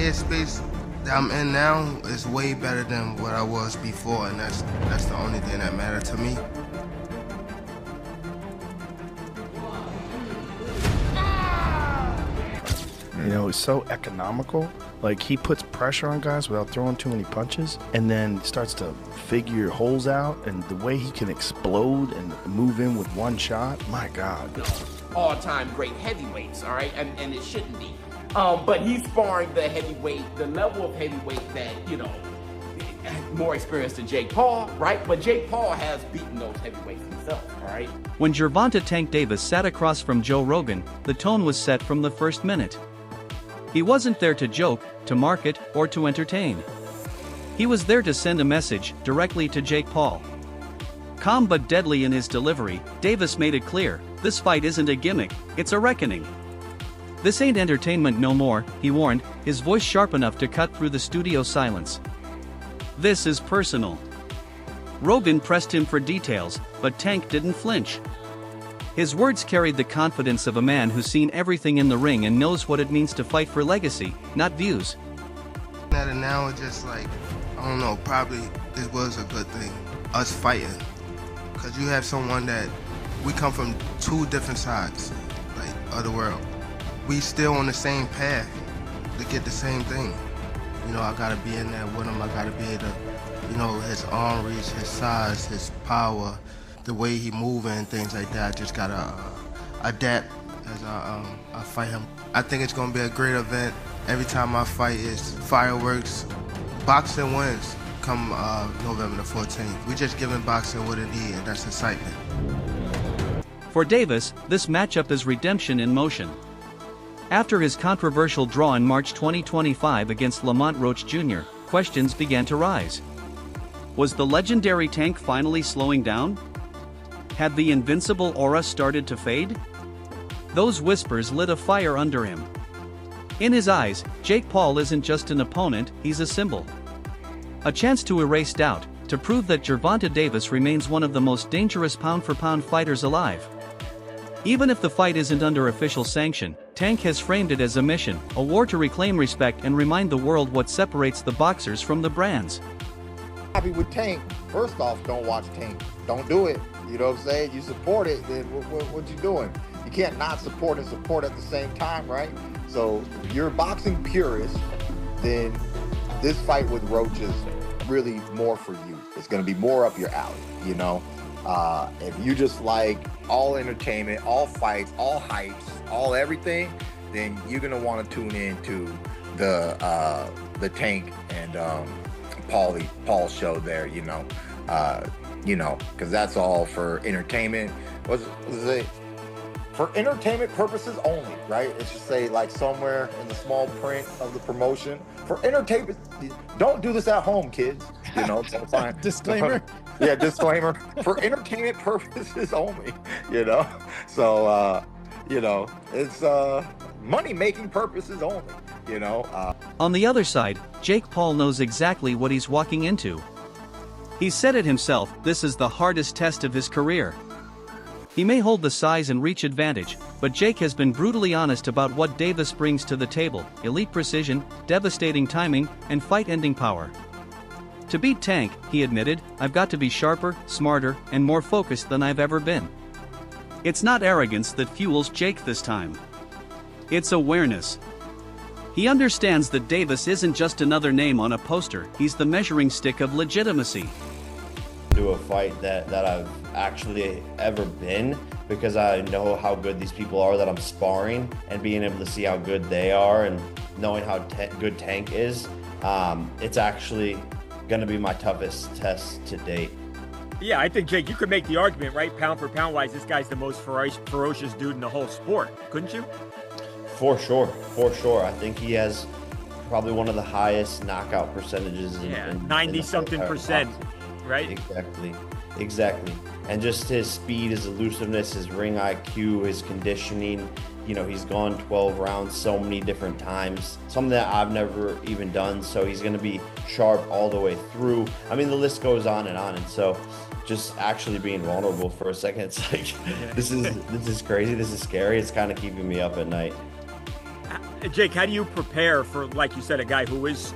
headspace that I'm in now is way better than what I was before, and that's the only thing that mattered to me. You know, he's so economical. Like, he puts pressure on guys without throwing too many punches, and then starts to figure holes out, and the way he can explode and move in with one shot, my God. All-time great heavyweights, all right? And it shouldn't be. But he's sparring the heavyweight, the level of heavyweight that, you know, more experience than Jake Paul, right? But Jake Paul has beaten those heavyweights himself, all right? When Gervonta Tank Davis sat across from Joe Rogan, the tone was set from the first minute. He wasn't there to joke, to market, or to entertain. He was there to send a message directly to Jake Paul. Calm but deadly in his delivery, Davis made it clear, this fight isn't a gimmick, it's a reckoning. This ain't entertainment no more, he warned, his voice sharp enough to cut through the studio silence. This is personal. Rogan pressed him for details, but Tank didn't flinch. His words carried the confidence of a man who's seen everything in the ring and knows what it means to fight for legacy, not views. That and now it's just like, I don't know, probably this was a good thing, us fighting. Because you have someone that, we come from two different sides, like, of the world. We still on the same path to get the same thing. You know, I gotta be in there with him, I gotta be able to, you know, his arm reach, his size, his power, the way he moving and things like that. I just gotta adapt as I fight him. I think it's gonna be a great event. Every time I fight is fireworks. Boxing wins come November the 14th. We just giving boxing what it needs, and that's excitement. For Davis, this matchup is redemption in motion. After his controversial draw in March 2025 against Lamont Roach Jr., questions began to rise. Was the legendary Tank finally slowing down? Had the invincible aura started to fade? Those whispers lit a fire under him. In his eyes, Jake Paul isn't just an opponent, he's a symbol. A chance to erase doubt, to prove that Gervonta Davis remains one of the most dangerous pound-for-pound fighters alive. Even if the fight isn't under official sanction, Tank has framed it as a mission, a war to reclaim respect and remind the world what separates the boxers from the brands. Happy with Tank. First off, don't watch Tank. Don't do it. You know what I'm saying? You support it, then what you doing? You can't not support and support at the same time, right? So if you're a boxing purist, then this fight with Roach is really more for you. It's going to be more up your alley, you know? If you just like all entertainment, all fights, all hypes, all everything, then you're going to want to tune in to the Tank and Paul show there, you know, because that's all for entertainment. What's it? For entertainment purposes only, right? It should say like somewhere in the small print of the promotion. For entertainment, don't do this at home, kids. You know, so fine. Disclaimer. Yeah, disclaimer. For entertainment purposes only, you know. So, you know, it's money-making purposes only, you know. On the other side, Jake Paul knows exactly what he's walking into. He said it himself, this is the hardest test of his career. He may hold the size and reach advantage, but Jake has been brutally honest about what Davis brings to the table: elite precision, devastating timing, and fight-ending power. To beat Tank, he admitted, I've got to be sharper, smarter, and more focused than I've ever been. It's not arrogance that fuels Jake this time. It's awareness. He understands that Davis isn't just another name on a poster, he's the measuring stick of legitimacy. Do a fight that I've actually ever been, because I know how good these people are that I'm sparring, and being able to see how good they are and knowing how good Tank is, it's actually going to be my toughest test to date. Yeah, I think, Jake, you could make the argument, right? Pound for pound wise, this guy's the most ferocious dude in the whole sport, couldn't you? For sure. I think he has probably one of the highest knockout percentages in 90-something%, right? Exactly. And just his speed, his elusiveness, his ring IQ, his conditioning. You know, he's gone 12 rounds so many different times, something that I've never even done. So he's going to be sharp all the way through. I mean, the list goes on. And so just actually being vulnerable for a second, it's like, this is crazy. This is scary. It's kind of keeping me up at night. Jake, how do you prepare for, like you said, a guy who is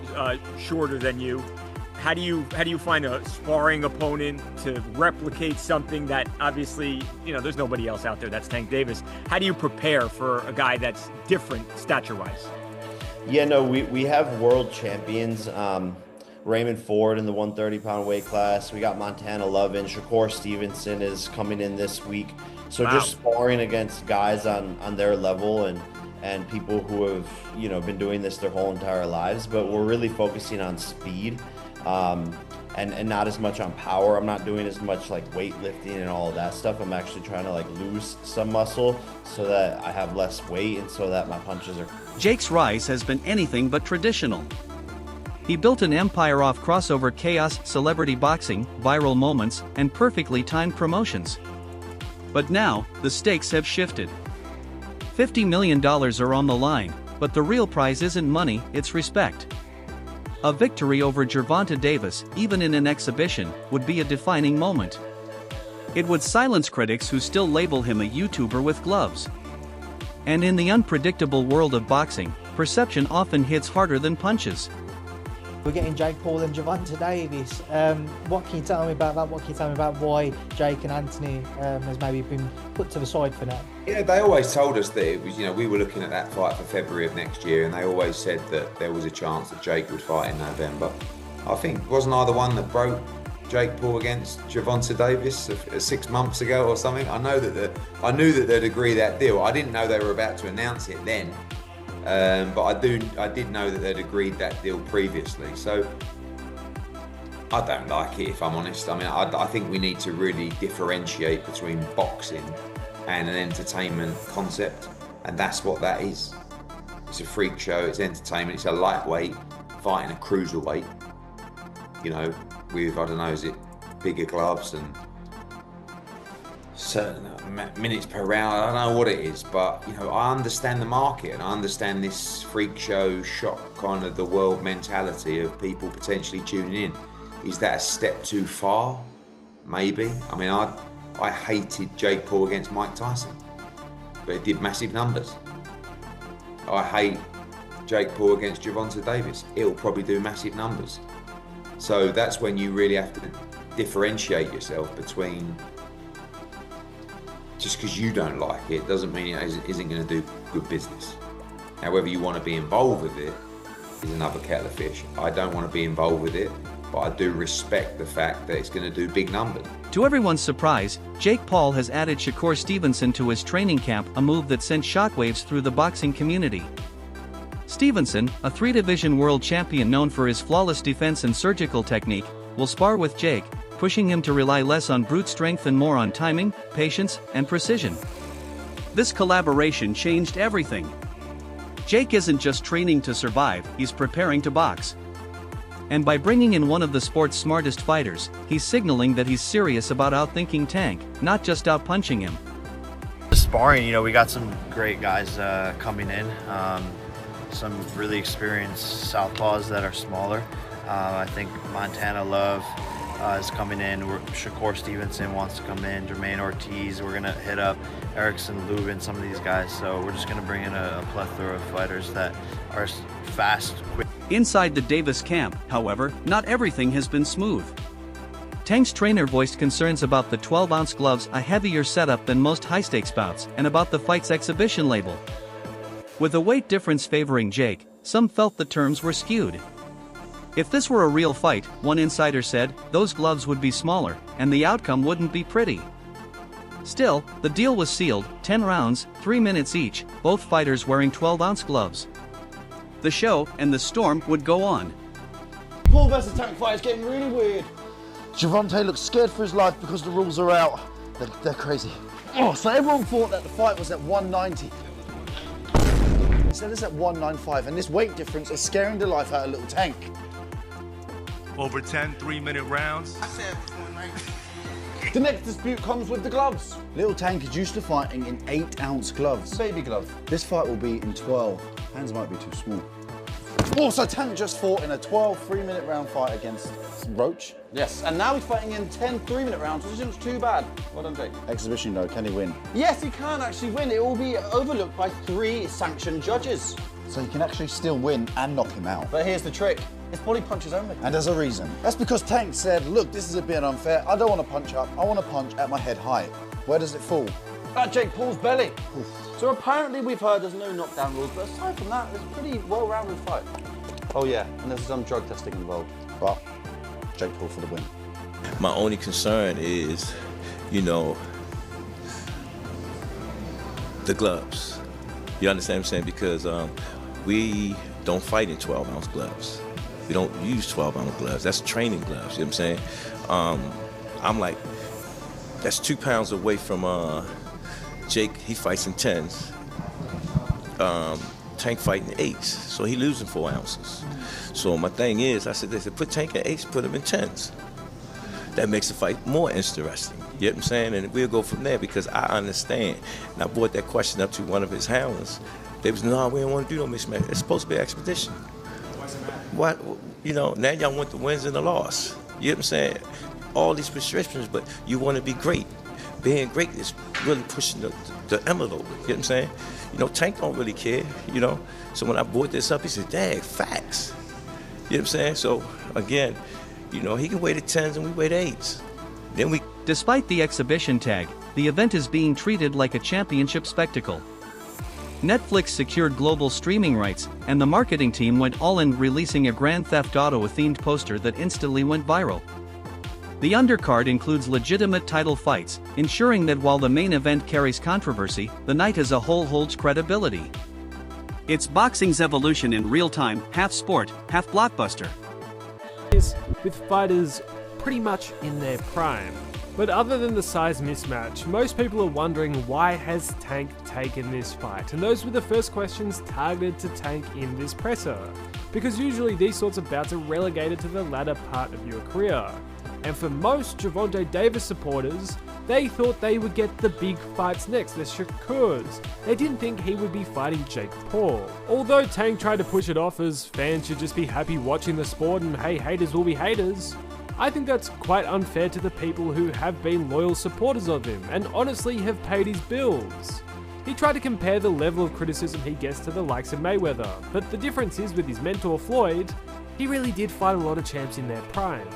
shorter than you? How do you find a sparring opponent to replicate something that obviously, you know, there's nobody else out there that's Tank Davis? How do you prepare for a guy that's different stature-wise? Yeah, no, we have world champions. Raymond Ford in the 130-pound weight class. We got Montana Lovin. Shakur Stevenson is coming in this week. So Wow. just sparring against guys on their level and people who have, you know, been doing this their whole entire lives. But we're really focusing on speed and not as much on power. I'm not doing as much like weightlifting and all of that stuff. I'm actually trying to like lose some muscle so that I have less weight and so that my punches are... Jake's rise has been anything but traditional. He built an empire off crossover chaos, celebrity boxing, viral moments, and perfectly timed promotions. But now, the stakes have shifted. $50 million are on the line, but the real prize isn't money, it's respect. A victory over Gervonta Davis, even in an exhibition, would be a defining moment. It would silence critics who still label him a YouTuber with gloves. And in the unpredictable world of boxing, perception often hits harder than punches. We're getting Jake Paul and Gervonta Davis. What can you tell me about that? What can you tell me about why Jake and Anthony has maybe been put to the side for now? Yeah, they always told us that it was, you know, we were looking at that fight for February of next year, and they always said that there was a chance that Jake would fight in November. I think, wasn't I the one that broke Jake Paul against Gervonta Davis 6 months ago or something? I knew that they'd agree that deal. I didn't know they were about to announce it then. But I did know that they'd agreed that deal previously. So I don't like it, if I'm honest. I mean, I think we need to really differentiate between boxing and an entertainment concept, and that's what that is. It's a freak show, it's entertainment, it's a lightweight fighting a cruiserweight, you know, with, I don't know, is it bigger gloves and certain minutes per round. I don't know what it is, but you know, I understand the market and I understand this freak show shock kind of the world mentality of people potentially tuning in. Is that a step too far? Maybe. I mean, I hated Jake Paul against Mike Tyson, but it did massive numbers. I hate Jake Paul against Gervonta Davis. It'll probably do massive numbers. So that's when you really have to differentiate yourself between, just because you don't like it doesn't mean it isn't going to do good business. Now, whether you want to be involved with it is another kettle of fish. I don't want to be involved with it, but I do respect the fact that it's going to do big numbers. To everyone's surprise, Jake Paul has added Shakur Stevenson to his training camp, a move that sent shockwaves through the boxing community. Stevenson, a 3-division world champion known for his flawless defense and surgical technique, will spar with Jake, pushing him to rely less on brute strength and more on timing, patience, and precision. This collaboration changed everything. Jake isn't just training to survive, he's preparing to box. And by bringing in one of the sport's smartest fighters, he's signaling that he's serious about outthinking Tank, not just outpunching him. Sparring, you know, we got some great guys coming in, some really experienced southpaws that are smaller. I think Montana Love is coming in. Shakur Stevenson wants to come in. Jermaine Ortiz. We're gonna hit up Erickson, Lubin, some of these guys. So we're just gonna bring in a plethora of fighters that are fast, quick. Inside the Davis camp, however, not everything has been smooth. Tank's trainer voiced concerns about the 12-ounce gloves, a heavier setup than most high-stakes bouts, and about the fight's exhibition label. With the weight difference favoring Jake, some felt the terms were skewed. If this were a real fight, one insider said, those gloves would be smaller, and the outcome wouldn't be pretty. Still, the deal was sealed, 10 rounds, 3 minutes each, both fighters wearing 12-ounce gloves. The show and the storm would go on. Paul versus Tank fight is getting really weird. Gervonta looks scared for his life because the rules are out. They're crazy. Oh, so everyone thought that the fight was at 190. Instead it's at 195, and this weight difference is scaring the life out of little Tank. Over 10 3-minute rounds. I said 190. The next dispute comes with the gloves. Little Tank is used to fighting in 8-ounce gloves. Baby glove. This fight will be in 12. Hands might be too small. Also, Tank just fought in a 12 3-minute round fight against Roach. Yes, and now he's fighting in 10 3-minute rounds, which isn't too bad. Well done, Jake. Exhibition though, can he win? Yes, he can actually win. It will be overlooked by 3 sanctioned judges. So you can actually still win and knock him out. But here's the trick. It's body punches only. And there's a reason. That's because Tank said, look, this is a bit unfair. I don't want to punch up. I want to punch at my head height. Where does it fall? At Jake Paul's belly. Oof. So apparently we've heard there's no knockdown rules, but aside from that, it's a pretty well-rounded fight. Oh yeah, and there's some drug testing involved. But Jake Paul for the win. My only concern is, you know, the gloves. You understand what I'm saying? Because we don't fight in 12-ounce gloves. We don't use 12-ounce gloves. That's training gloves, you know what I'm saying? I'm like, that's 2 pounds away from Jake. He fights in 10s. Tank fighting 8s, so he losing 4 ounces. So my thing is, I said, put Tank in 8s, put him in 10s. That makes the fight more interesting. You know what I'm saying? And we'll go from there because I understand. And I brought that question up to one of his handlers. They was, no, we don't want to do no mismatch. It's supposed to be an expedition. What, you know, now y'all want the wins and the loss. You know what I'm saying? All these prescriptions, but you want to be great. Being great is really pushing the envelope. You know what I'm saying? You know, Tank don't really care, you know? So when I brought this up, he said, dang, facts. You know what I'm saying? So, again, you know, he can weigh the 10s and we weigh the 8s. Then we... Despite the exhibition tag, the event is being treated like a championship spectacle. Netflix secured global streaming rights, and the marketing team went all in, releasing a Grand Theft Auto-themed poster that instantly went viral. The undercard includes legitimate title fights, ensuring that while the main event carries controversy, the night as a whole holds credibility. It's boxing's evolution in real time, half sport, half blockbuster. With fighters pretty much in their prime. But other than the size mismatch, most people are wondering why has Tank taken this fight? And those were the first questions targeted to Tank in this presser. Because usually these sorts of bouts are relegated to the latter part of your career. And for most Gervonta Davis supporters, they thought they would get the big fights next, the Shakurs. They didn't think he would be fighting Jake Paul. Although Tank tried to push it off as fans should just be happy watching the sport and hey, haters will be haters, I think that's quite unfair to the people who have been loyal supporters of him and honestly have paid his bills. He tried to compare the level of criticism he gets to the likes of Mayweather, but the difference is with his mentor Floyd, he really did fight a lot of champs in their prime.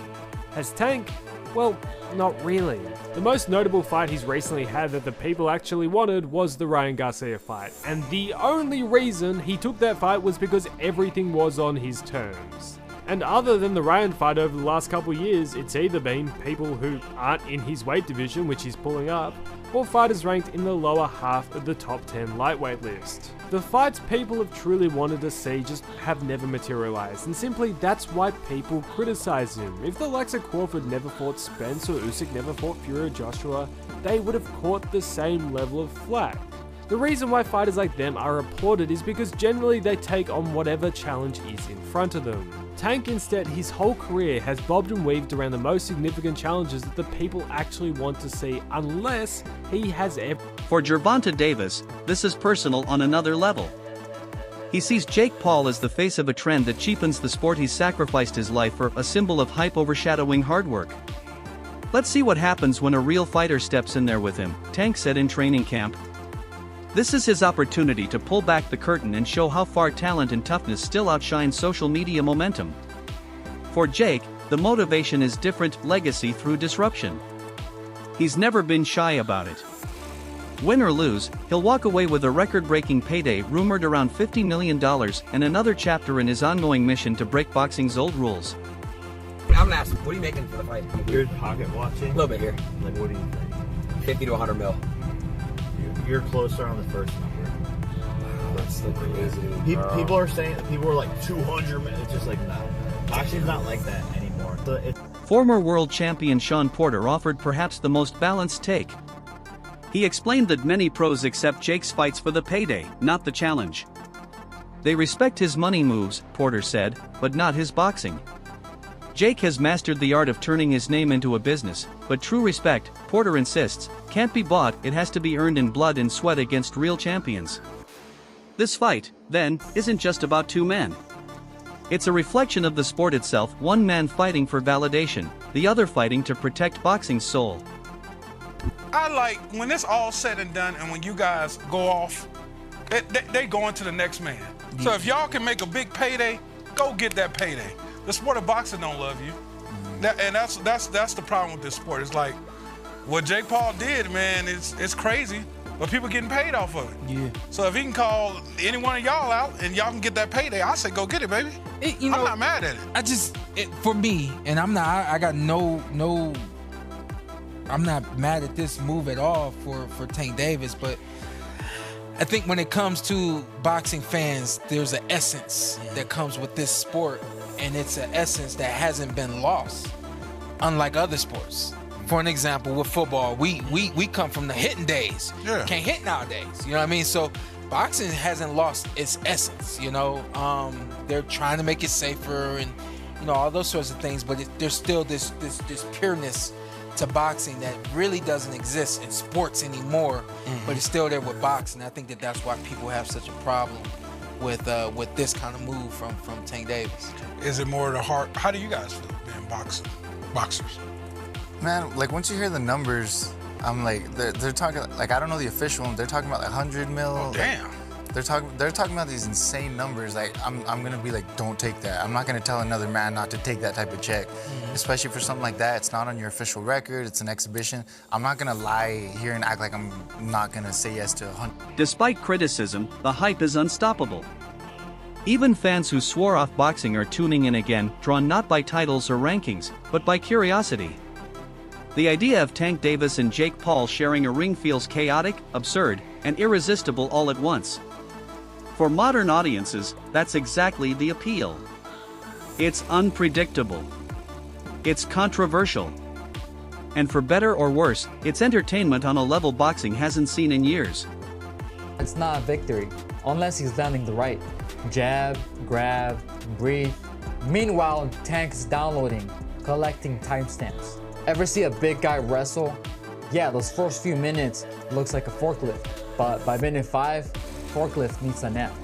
Has Tank? Well, not really. The most notable fight he's recently had that the people actually wanted was the Ryan Garcia fight, and the only reason he took that fight was because everything was on his terms. And other than the Ryan fight over the last couple years, it's either been people who aren't in his weight division, which he's pulling up, or fighters ranked in the lower half of the top 10 lightweight list. The fights people have truly wanted to see just have never materialized, and simply that's why people criticize him. If the likes of Crawford never fought Spence or Usyk never fought Fury or Joshua, they would have caught the same level of flack. The reason why fighters like them are applauded is because generally they take on whatever challenge is in front of them. Tank instead, his whole career has bobbed and weaved around the most significant challenges that the people actually want to see, unless he has ever. For Gervonta Davis, this is personal on another level. He sees Jake Paul as the face of a trend that cheapens the sport he's sacrificed his life for, a symbol of hype overshadowing hard work. Let's see what happens when a real fighter steps in there with him, Tank said in training camp. This is his opportunity to pull back the curtain and show how far talent and toughness still outshine social media momentum. For Jake, the motivation is different: legacy through disruption. He's never been shy about it. Win or lose, he'll walk away with a record-breaking payday rumored around $50 million and another chapter in his ongoing mission to break boxing's old rules. I'm gonna ask, what are you making for the fight? You're pocket watching? A little bit here. Like, what do you think? 50 to 100 mil. You're closer on the first number. That's so crazy. People are saying, people are like 200 minutes. It's just like, no. Boxing's not like that anymore. Former world champion Sean Porter offered perhaps the most balanced take. He explained that many pros accept Jake's fights for the payday, not the challenge. They respect his money moves, Porter said, but not his boxing. Jake has mastered the art of turning his name into a business, but true respect, Porter insists, can't be bought, it has to be earned in blood and sweat against real champions. This fight, then, isn't just about two men. It's a reflection of the sport itself, one man fighting for validation, the other fighting to protect boxing's soul. I like, when it's all said and done and when you guys go off they going to the next man. So if y'all can make a big payday, go get that payday. The sport of boxing don't love you. And that's the problem with this sport. It's like what Jake Paul did, man, it's crazy, but people getting paid off of it. Yeah. So if he can call any one of y'all out and y'all can get that payday, I say go get it, baby. I'm not mad at it. For me, and I'm not mad at this move at all for Tank Davis, but I think when it comes to boxing fans, there's an essence that comes with this sport, and it's an essence that hasn't been lost, unlike other sports. For an example, with football, we come from the hitting days. Yeah. Can't hit nowadays. You know what I mean? So boxing hasn't lost its essence. You know, they're trying to make it safer and all those sorts of things, but there's still this pureness to boxing that really doesn't exist in sports anymore, but it's still there with boxing. I think that's why people have such a problem with this kind of move from Tank Davis. Is it more the heart? How do you guys feel being boxers? Man, like once you hear the numbers, I'm like, they're talking, like I don't know the official one, they're talking about like 100 mil. Oh, damn. Like, they're talking about these insane numbers. Like I'm gonna be like, don't take that. I'm not gonna tell another man not to take that type of check, especially for something like that. It's not on your official record. It's an exhibition. I'm not gonna lie here and act like I'm not gonna say yes to 100. Despite criticism, the hype is unstoppable. Even fans who swore off boxing are tuning in again, drawn not by titles or rankings, but by curiosity. The idea of Tank Davis and Jake Paul sharing a ring feels chaotic, absurd, and irresistible all at once. For modern audiences, that's exactly the appeal. It's unpredictable. It's controversial. And for better or worse, it's entertainment on a level boxing hasn't seen in years. It's not a victory, unless he's landing the right jab, grab, breathe. Meanwhile, Tank is downloading, collecting timestamps. Ever see a big guy wrestle? Yeah, those first few minutes looks like a forklift, but by minute 5, forklift needs a nap.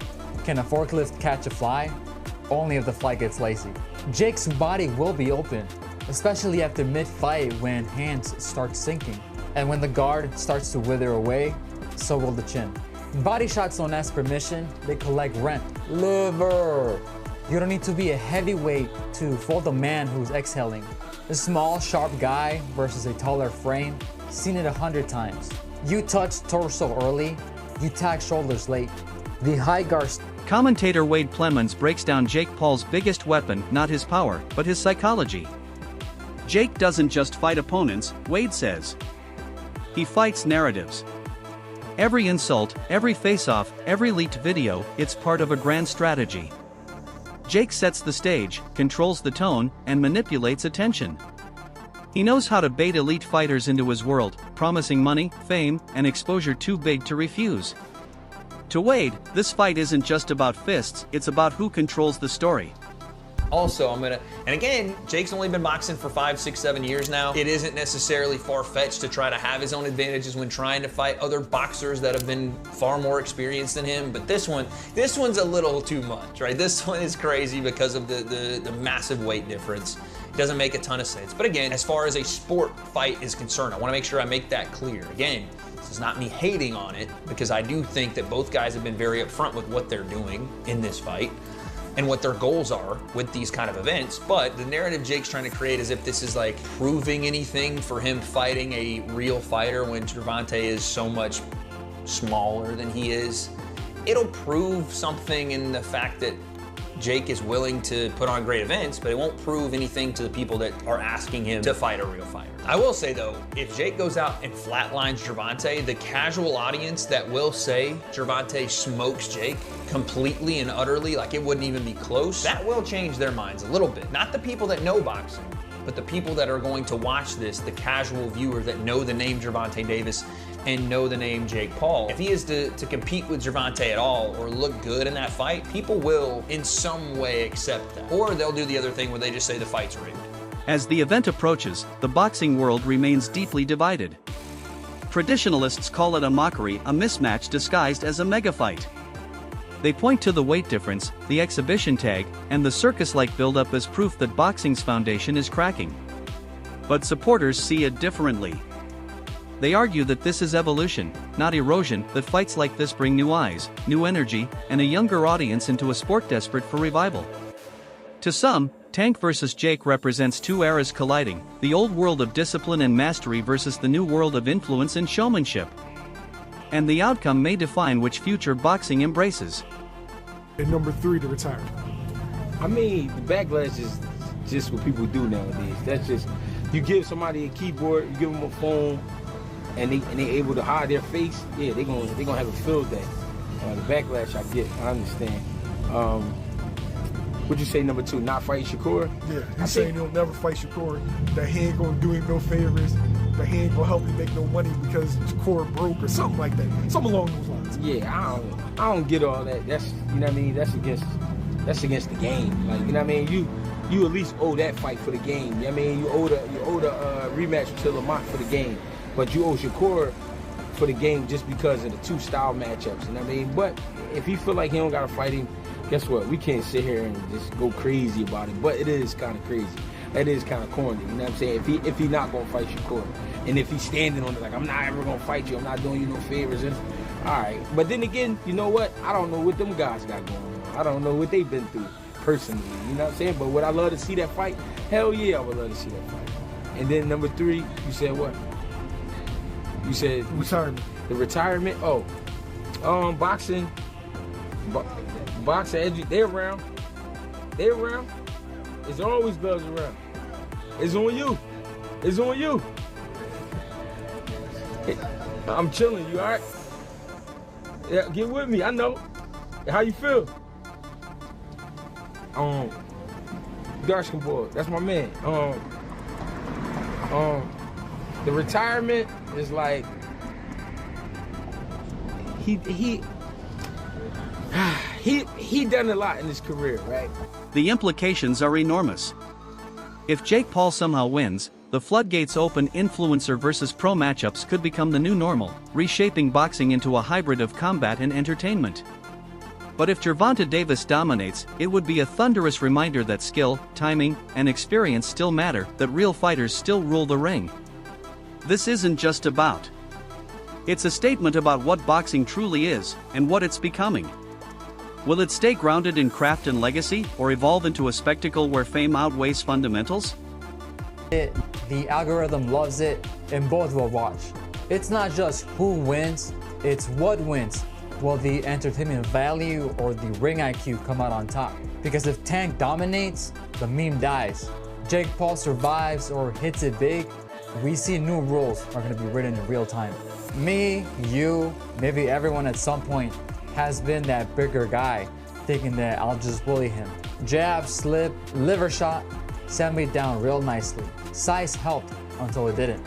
Can a forklift catch a fly? Only if the fly gets lazy. Jake's body will be open, especially after mid-fight when hands start sinking. And when the guard starts to wither away, so will the chin. Body shots don't ask permission, they collect rent. Liver! You don't need to be a heavyweight to fold a man who's exhaling. A small, sharp guy versus a taller frame, seen it 100 times. You touch torso early, you tag shoulders late. The high guard. Commentator Wade Plemons breaks down Jake Paul's biggest weapon, not his power, but his psychology. Jake doesn't just fight opponents, Wade says. He fights narratives. Every insult, every face-off, every leaked video, it's part of a grand strategy. Jake sets the stage, controls the tone, and manipulates attention. He knows how to bait elite fighters into his world, promising money, fame, and exposure too big to refuse. To Wade, this fight isn't just about fists, it's about who controls the story. Also, and again, Jake's only been boxing for 5, 6, 7 years now. It isn't necessarily far-fetched to try to have his own advantages when trying to fight other boxers that have been far more experienced than him. But this one's a little too much, right? This one is crazy because of the massive weight difference. It doesn't make a ton of sense. But again, as far as a sport fight is concerned, I want to make sure I make that clear. Again, this is not me hating on it, because I do think that both guys have been very upfront with what they're doing in this fight and what their goals are with these kind of events. But the narrative Jake's trying to create as if this is like proving anything for him fighting a real fighter when Gervonta is so much smaller than he is. It'll prove something in the fact that Jake is willing to put on great events, but it won't prove anything to the people that are asking him to fight a real fighter. I will say though, if Jake goes out and flatlines Gervonta, the casual audience that will say Gervonta smokes Jake completely and utterly, like it wouldn't even be close, that will change their minds a little bit. Not the people that know boxing, but the people that are going to watch this, the casual viewer that know the name Gervonta Davis and know the name Jake Paul. If he is to compete with Gervonta at all or look good in that fight, people will in some way accept that. Or they'll do the other thing where they just say the fight's rigged. As the event approaches, the boxing world remains deeply divided. Traditionalists call it a mockery, a mismatch disguised as a mega fight. They point to the weight difference, the exhibition tag, and the circus-like build-up as proof that boxing's foundation is cracking. But supporters see it differently. They argue that this is evolution, not erosion, that fights like this bring new eyes, new energy, and a younger audience into a sport desperate for revival. To some, Tank vs. Jake represents two eras colliding, the old world of discipline and mastery versus the new world of influence and showmanship. And the outcome may define which future boxing embraces. And number 3, the retirement. I mean, the backlash is just what people do nowadays. That's just, you give somebody a keyboard, you give them a phone, and they able to hide their face. Yeah, they gonna have a field day. The backlash I get, I understand. What'd you say, number 2, not fight Shakur? Yeah, he's saying he'll never fight Shakur. That he ain't gonna do him no favors. That he ain't gonna help him make no money because Shakur broke or something like that. Something along those lines. Yeah, I don't get all that. That's, you know what I mean? That's against the game. Like, you know what I mean? You at least owe that fight for the game. You know what I mean? You owe the rematch to Lamont for the game. But you owe Shakur for the game just because of the 2 style matchups. You know what I mean? But if he feel like he don't gotta fight him, guess what? We can't sit here and just go crazy about it. But it is kind of crazy. That is kind of corny. You know what I'm saying? If he not gonna fight Shakur, and if he's standing on it like, I'm not ever gonna fight you, I'm not doing you no favors. All right. But then again, you know what? I don't know what them guys got going on. I don't know what they've been through personally. You know what I'm saying? But would I love to see that fight? Hell yeah, I would love to see that fight. And then number 3, you said what? You said retirement. The retirement. Oh, boxing. Boxing. They're around. They're around. It's always bells around. It's on you. It's on you. I'm chilling. You all right? Yeah, get with me. I know. How you feel? Darshan boy, that's my man. The retirement is like he done a lot in his career, right? The implications are enormous. If Jake Paul somehow wins, the floodgates open. Influencer versus pro matchups could become the new normal, reshaping boxing into a hybrid of combat and entertainment. But if Gervonta Davis dominates, it would be a thunderous reminder that skill, timing, and experience still matter, that real fighters still rule the ring. This isn't just about. It's a statement about what boxing truly is, and what it's becoming. Will it stay grounded in craft and legacy, or evolve into a spectacle where fame outweighs fundamentals? The algorithm loves it, and both will watch. It's not just who wins, it's what wins. Will the entertainment value or the ring IQ come out on top? Because if Tank dominates, the meme dies. Jake Paul survives or hits it big, we see new rules are going to be written in real time. Me, you, maybe everyone at some point has been that bigger guy, thinking that I'll just bully him. Jab, slip, liver shot, sent me down real nicely. Size helped until it didn't.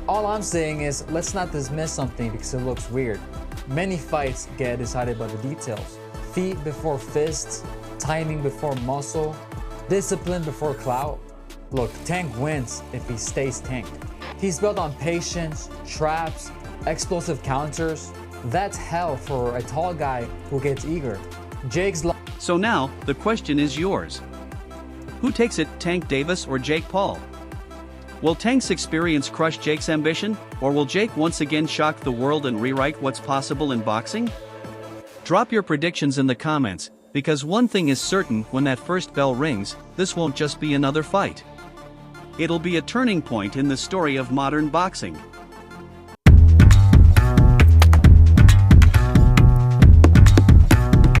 All I'm saying is, let's not dismiss something because it looks weird. Many fights get decided by the details. Feet before fists, timing before muscle, discipline before clout. Look, Tank wins if he stays Tank. He's built on patience, traps, explosive counters. That's hell for a tall guy who gets eager. So now, the question is yours. Who takes it, Tank Davis or Jake Paul? Will Tank's experience crush Jake's ambition, or will Jake once again shock the world and rewrite what's possible in boxing? Drop your predictions in the comments, because one thing is certain: when that first bell rings, this won't just be another fight. It'll be a turning point in the story of modern boxing.